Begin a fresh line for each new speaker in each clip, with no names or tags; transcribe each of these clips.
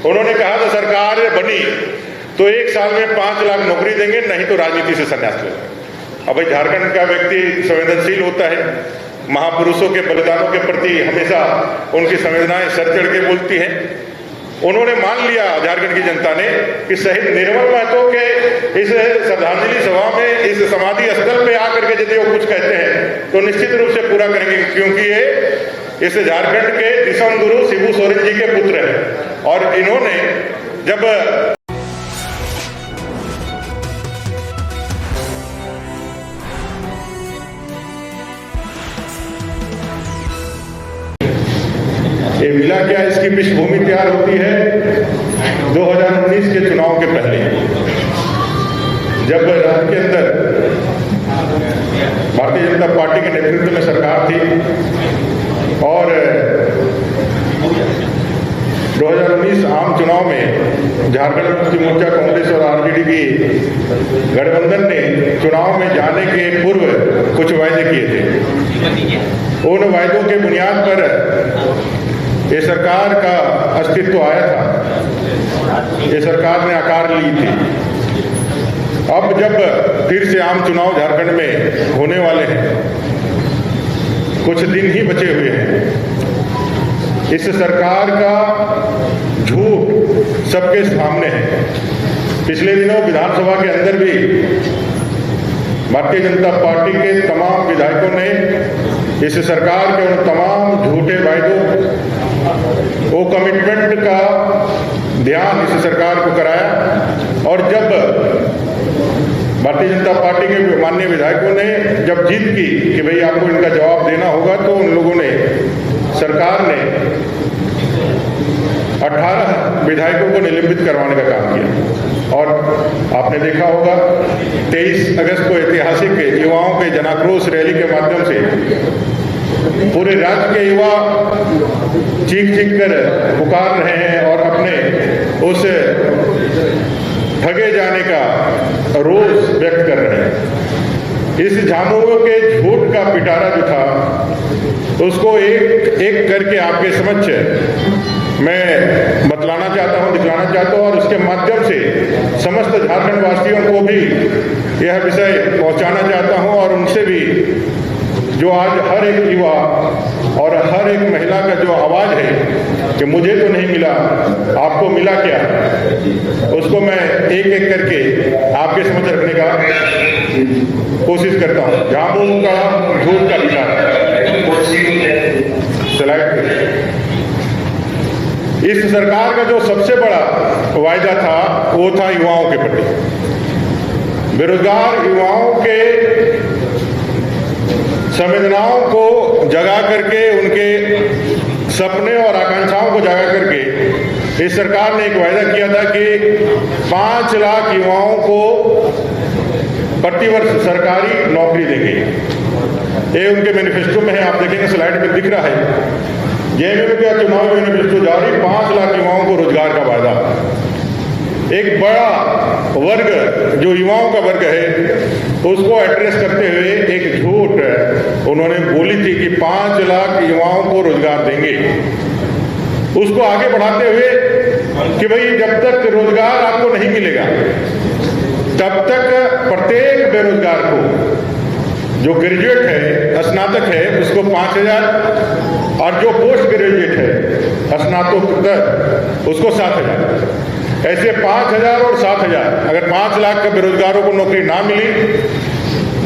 उन्होंने कहा था सरकार बनी तो 1 साल में 5 लाख नौकरी देंगे, नहीं तो राजनीति से संन्यास लेंगे। अब भाई झारखंड का व्यक्ति संवेदनशील होता है, महापुरुषों के बलिदानों के प्रति हमेशा उनकी संवेदनाएं सर चढ़ के बोलती हैं। उन्होंने मान लिया झारखंड की जनता ने कि शहीद निर्मल महतो के इस श्रद्धांजलि सभा में, इस समाधि स्थल पे आकर के यदि वो कुछ कहते हैं तो निश्चित रूप से पूरा करेंगे, क्योंकि ये इस झारखंड के दिसम गुरु शिबू सोरेन जी के पुत्र हैं। और इन्होंने जब ये मिला क्या, इसकी पृष्ठभूमि तैयार होती है 2019 के चुनाव के पहले, जब राज्य के अंदर भारतीय जनता पार्टी के नेतृत्व में सरकार थी और 2019 आम चुनाव में झारखंड मुक्ति मोर्चा, कांग्रेस और आरजेडी की गठबंधन ने चुनाव में जाने के पूर्व कुछ वायदे किए थे। उन वायदों के बुनियाद पर ये सरकार का अस्तित्व आया था, ये सरकार ने आकार ली थी। अब जब फिर से आम चुनाव झारखंड में होने वाले हैं, कुछ दिन ही बचे हुए हैं, इस सरकार का झूठ सबके सामने है। पिछले दिनों विधानसभा के अंदर भी भारतीय जनता पार्टी के तमाम विधायकों ने इस सरकार के उन तमाम झूठे वायदों, वो कमिटमेंट का ध्यान इस सरकार को कराया। और जब भारतीय जनता पार्टी के माननीय विधायकों ने जब जिद की कि भाई आपको इनका जवाब देना होगा, तो उन लोगों ने, सरकार ने 18 विधायकों को निलंबित करवाने का काम किया। और आपने देखा होगा 23 अगस्त को ऐतिहासिक युवाओं के जनाक्रोश रैली के माध्यम से पूरे राज्य के युवा चीख कर पुकार रहे हैं और अपने उस ठगे जाने का रोष व्यक्त कर रहे हैं। इस झामुमो के झूठ का पिटारा जो था, उसको एक एक करके आपके समक्ष मैं बतलाना चाहता हूं, दिखलाना चाहता हूं और उसके माध्यम से समस्त झारखंड वासियों को भी यह विषय पहुंचाना चाहता हूं। और उनसे भी जो आज हर एक युवा और हर एक महिला का जो आवाज है कि मुझे तो नहीं मिला, आपको मिला क्या, उसको मैं एक एक करके आपके समझ रखने का कोशिश करता हूं। झामुमो का झूठ का पिटारा, इस सरकार का जो सबसे बड़ा वायदा था वो था युवाओं के प्रति। बेरोजगार युवाओं के संवेदनाओं को जगा करके, उनके सपने और आकांक्षाओं को जगा करके इस सरकार ने एक वायदा किया था कि 5 लाख युवाओं को प्रतिवर्ष सरकारी नौकरी देंगे। ये उनके मैनिफेस्टो में है, आप देखेंगे स्लाइड में दिख रहा है। जेएमएम का चुनाव मैनिफेस्टो जारी, 5 लाख युवाओं को रोजगार का वायदा। एक बड़ा वर्ग जो युवाओं का वर्ग है उसको एड्रेस करते हुए एक झूठ उन्होंने बोली थी कि 5 लाख युवाओं को रोजगार देंगे। उसको आगे बढ़ाते हुए कि भाई जब तक रोजगार आपको नहीं मिलेगा तब तक प्रत्येक बेरोजगार को, जो ग्रेजुएट है, स्नातक है, उसको 5,000 और जो पोस्ट ग्रेजुएट है, स्नातकोत्तर, उसको 7,000। ऐसे 5,000 और 7,000। अगर 5 लाख का बेरोजगारों को नौकरी ना मिली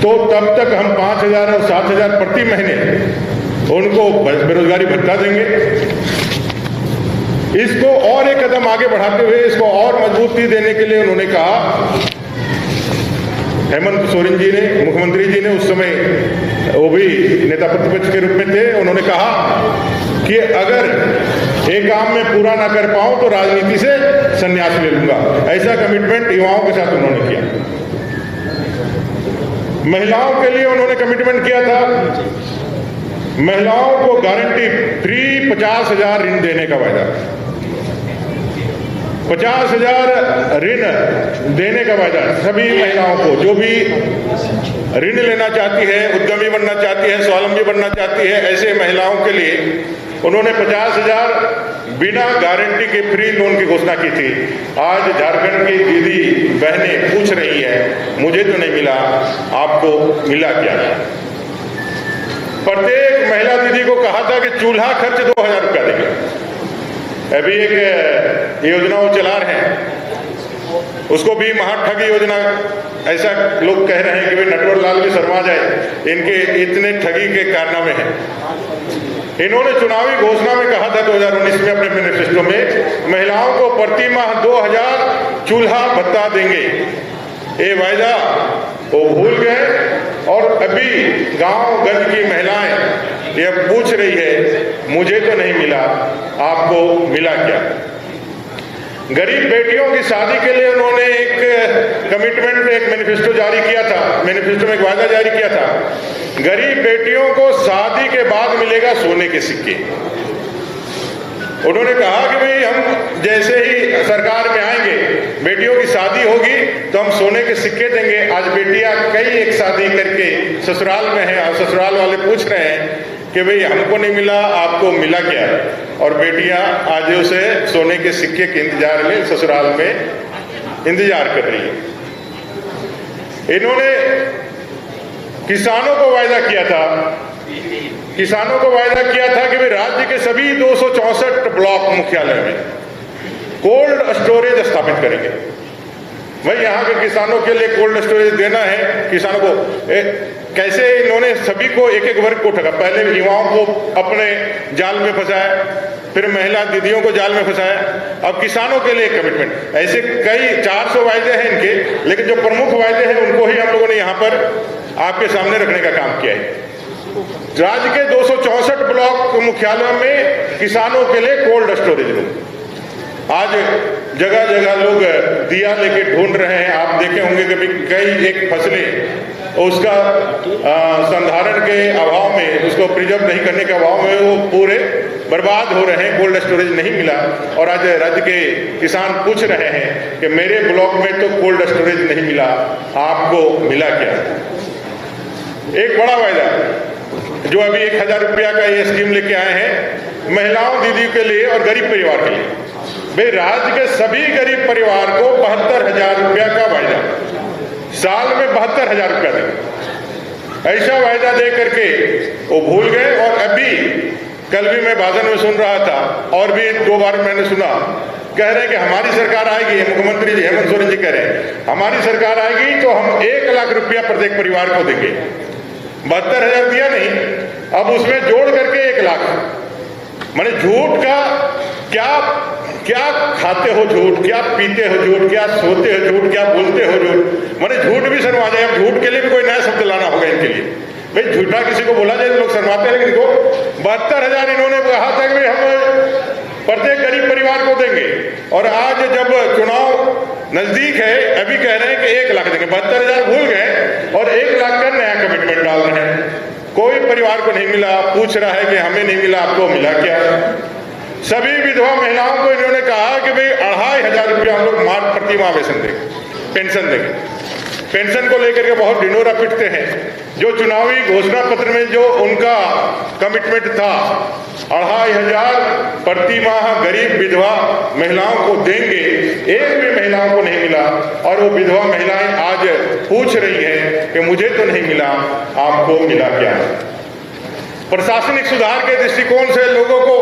तो तब तक हम 5,000 और 7,000 प्रति महीने उनको बेरोजगारी भत्ता देंगे। इसको और एक कदम आगे बढ़ाते हुए इसको और मजबूती देने के लिए उन्होंने कहा, हेमंत सोरेन जी ने, मुख्यमंत्री जी ने उस समय वो भी नेता प्रतिपक्ष के रूप में थे, उन्होंने कहा कि अगर एक काम में पूरा ना कर पाऊं तो राजनीति से संन्यास ले लूंगा। ऐसा कमिटमेंट युवाओं के साथ उन्होंने किया। महिलाओं के लिए उन्होंने कमिटमेंट किया था, महिलाओं को गारंटी फ्री 50,000 ऋण देने का वायदा, 50,000 ऋण देने का वायदा सभी महिलाओं को, जो भी ऋण लेना चाहती है, उद्यमी बनना चाहती है, स्वावलंबी बनना चाहती है, ऐसे महिलाओं के लिए उन्होंने 50,000 बिना गारंटी के फ्री लोन की घोषणा की थी। आज झारखंड की दीदी बहनें पूछ रही हैं, मुझे तो नहीं मिला, आपको मिला क्या? प्रत्येक महिला दीदी को कहा था कि चूल्हा खर्च 2000 रुपया देंगे। अभी एक योजना वो चला रहे हैं, उसको भी महाठगी योजना ऐसा लोग कह रहे हैं कि भाई नटवर लाल भी शर्मा जाए, इनके इतने ठगी के कारनामे हैं। इन्होंने चुनावी घोषणा में कहा था 2019 में अपने मैनिफेस्टो में, महिलाओं को प्रति माह 2000 चूल्हा भत्ता देंगे। ये वायदा वो भूल गए और अभी गांव-गंज की महिलाएं ये पूछ रही है, मुझे तो नहीं मिला, आपको मिला क्या? गरीब बेटियों की शादी के लिए उन्होंने एक कमिटमेंट, एक मैनिफेस्टो जारी किया था, मैनिफेस्टो में एक वायदा जारी किया था, गरीब बेटियों को शादी के बाद मिलेगा सोने के सिक्के। उन्होंने कहा कि भाई हम जैसे ही सरकार में आएंगे, बेटियों की शादी होगी तो हम सोने के सिक्के देंगे। आज बेटियां कई एक शादी करके ससुराल में हैं और ससुराल वाले पूछ रहे हैं कि भाई हमको नहीं मिला, आपको मिला क्या? और बेटियां आज उसे सोने के सिक्के के इंतजार में ससुराल में इंतजार कर रही है। इन्होंने किसानों को वायदा किया था, किसानों को वायदा किया था कि भाई राज्य के सभी 264 ब्लॉक मुख्यालय में कोल्ड स्टोरेज स्थापित करेंगे। भाई यहाँ के किसानों के लिए कोल्ड स्टोरेज देना है किसानों को। कैसे इन्होंने सभी को एक एक वर्ग को ठगा, पहले युवाओं को अपने जाल में फंसाया, फिर महिला दीदियों को जाल में फंसाया, अब किसानों के लिए कमिटमेंट। ऐसे कई 400 वायदे हैं इनके, लेकिन जो प्रमुख वायदे हैं उनको ही हम लोगों ने यहाँ पर आपके सामने रखने का काम किया है। राज्य के 264 ब्लॉक मुख्यालयों में किसानों के लिए कोल्ड स्टोरेज रूम, आज जगह जगह लोग दिया लेके ढूंढ रहे हैं। आप देखे होंगे कि कई एक फसलें उसका संधारण के अभाव में, उसको प्रिजर्व नहीं करने के अभाव में वो पूरे बर्बाद हो रहे हैं, कोल्ड स्टोरेज नहीं मिला। और आज राज्य के किसान पूछ रहे हैं कि मेरे ब्लॉक में तो कोल्ड स्टोरेज नहीं मिला, आपको मिला क्या? एक बड़ा वायदा जो अभी 1000 रुपया का ये स्कीम लेके आए हैं महिलाओं दीदी के लिए और गरीब परिवार के लिए। भाई राज्य के सभी गरीब परिवार को 72,000 रुपया का वायदा, साल में 72,000 रुपया देंगे, ऐसा वायदा दे करके वो भूल गए। और अभी कल भी मैं भाषण में सुन रहा था और भी 2 बार मैंने सुना, कह रहे हैं कि हमारी सरकार आएगी, मुख्यमंत्री जी हेमंत सोरेन जी कह रहे हैं हमारी सरकार आएगी तो हम 1 लाख रुपया प्रत्येक परिवार को देंगे। 72,000 दिया नहीं, अब उसमें जोड़ करके 1 लाख। माने झूठ का क्या खाते हो झूठ, क्या पीते हो झूठ, क्या सोते हो झूठ, क्या बोलते हो झूठ। माने झूठ भी शर्मा जाए। अब झूठ के लिए भी कोई नया शब्द लाना होगा इनके लिए। भाई झूठा किसी को बोला जाए तो लोग शर्माते हैं, लेकिन इनको 72,000 इन्होंने कहा था कि भाई हम प्रत्येक गरीब परिवार को देंगे। और आज जब चुनाव नजदीक है अभी कह रहे हैं कि 1 लाख देंगे। 72,000 भूल गए और 1 लाख का नया कमिटमेंट डाल रहे हैं। कोई परिवार को नहीं मिला, पूछ रहा है कि हमें नहीं मिला, आपको मिला क्या? सभी विधवा महिलाओं को इन्होंने कहा कि भाई 2,500 रुपया हम लोग प्रति माह वेतन देंगे, पेंशन देंगे। पेंशन को लेकर के बहुत ढिंढोरा पीटते हैं। जो चुनावी घोषणा पत्र में जो उनका कमिटमेंट था 2,500 प्रति माह गरीब विधवा महिलाओं को देंगे, एक भी महिलाओं को नहीं मिला। और वो विधवा महिलाएं आज पूछ रही हैं कि मुझे तो नहीं मिला, आपको मिला क्या? प्रशासनिक सुधार के दृष्टिकोण से लोगों को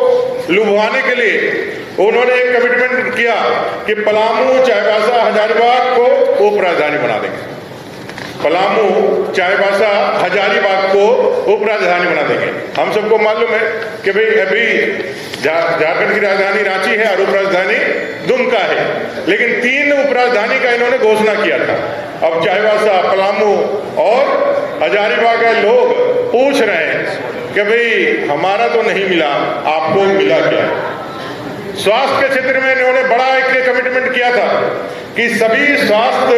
लुभाने के लिए उन्होंने एक कमिटमेंट किया कि पलामू, चाईबासा, हजारीबाग को उप राजधानी बना देंगे। पलामू, चाईबासा, हजारीबाग को उप राजधानी बना देंगे। हम सबको मालूम है कि भाई अभी झारखंड की राजधानी रांची है और उप राजधानी दुमका है, लेकिन 3 उप राजधानी का इन्होंने घोषणा किया था। अब चाईबासा, पलामू और हजारीबाग के लोग पूछ रहे हैं कि भाई हमारा तो नहीं मिला, आपको मिला क्या? स्वास्थ्य के क्षेत्र में इन्होंने बड़ा एक कमिटमेंट किया था कि सभी स्वास्थ्य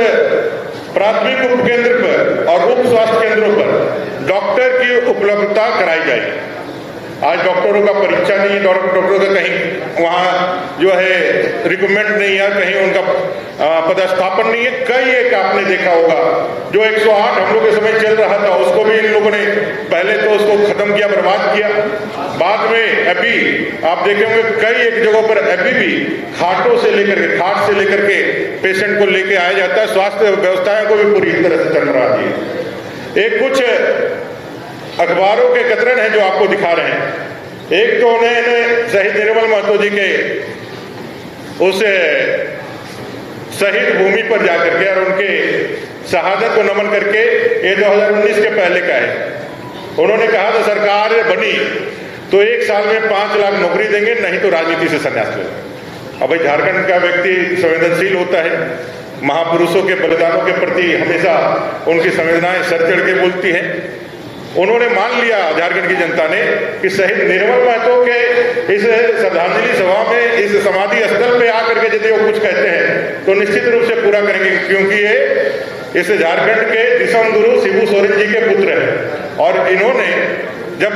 प्राथमिक उपकेंद्र पर और उप स्वास्थ्य केंद्रों पर डॉक्टर की उपलब्धता कराई जाएगी। आज डॉक्टरों का परीक्षा नहीं है, डॉक्टरों का कहीं वहाँ जो है रिक्रूटमेंट नहीं है, कहीं उनका पदस्थापन नहीं है। कई एक आपने देखा होगा जो 108 हम लोग के समय चल रहा था, उसको भी इन लोगों ने पहले तो उसको खत्म किया, बर्बाद किया। बाद में अभी आप देखे होंगे कई एक जगहों पर अभी भी खाटों से लेकर के, खाट से लेकर के पेशेंट को लेके आया जाता है। स्वास्थ्य व्यवस्थाएं को भी पूरी तरह से चरमरा दी। एक कुछ अखबारों के कतरन है जो आपको दिखा रहे हैं। एक तो उन्होंने शहीद निर्मल महतो जी के उस शहीद भूमि पर जाकर के और उनके शहादत को नमन करके, ये 2019 के पहले का है, उन्होंने कहा था सरकार बनी तो 1 साल में 5 लाख नौकरी देंगे, नहीं तो राजनीति से संन्यास लेंगे। अब भाई झारखंड का व्यक्ति संवेदनशील होता है, महापुरुषों के बलिदानों के प्रति हमेशा उनकी संवेदनाएं सर चढ़ के बोलती हैं। उन्होंने मान लिया झारखंड की जनता ने कि शहीद निर्मल महतो के इस श्रद्धांजलि सभा में, इस समाधि स्थल पे आकर के यदि वो कुछ कहते हैं तो निश्चित रूप से पूरा करेंगे, क्योंकि ये इस झारखंड के दिसम गुरु शिबू सोरेन जी के पुत्र हैं। और इन्होंने जब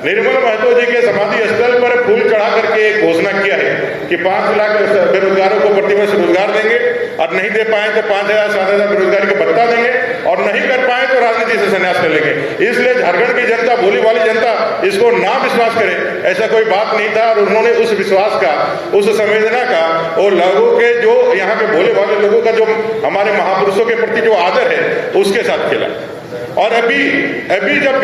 निर्मल महतो जी के समाधि स्थल पर फूल चढ़ा करके एक घोषणा किया है कि 5 लाख बेरोजगारों को प्रतिवर्ष रोजगार देंगे, और नहीं दे पाए तो 5,000-7,000 बेरोजगारी को भत्ता देंगे, और नहीं कर पाए तो राजनीति से संन्यास कर लेंगे। इसलिए झारखंड की जनता, भोली वाली जनता, इसको ना विश्वास करे ऐसा कोई बात नहीं था। और उन्होंने उस विश्वास का, उस संवेदना का, और लोगों के जो यहाँ के भोले वाले लोगों का जो हमारे महापुरुषों के प्रति जो आदर है उसके साथ खेला। और अभी जब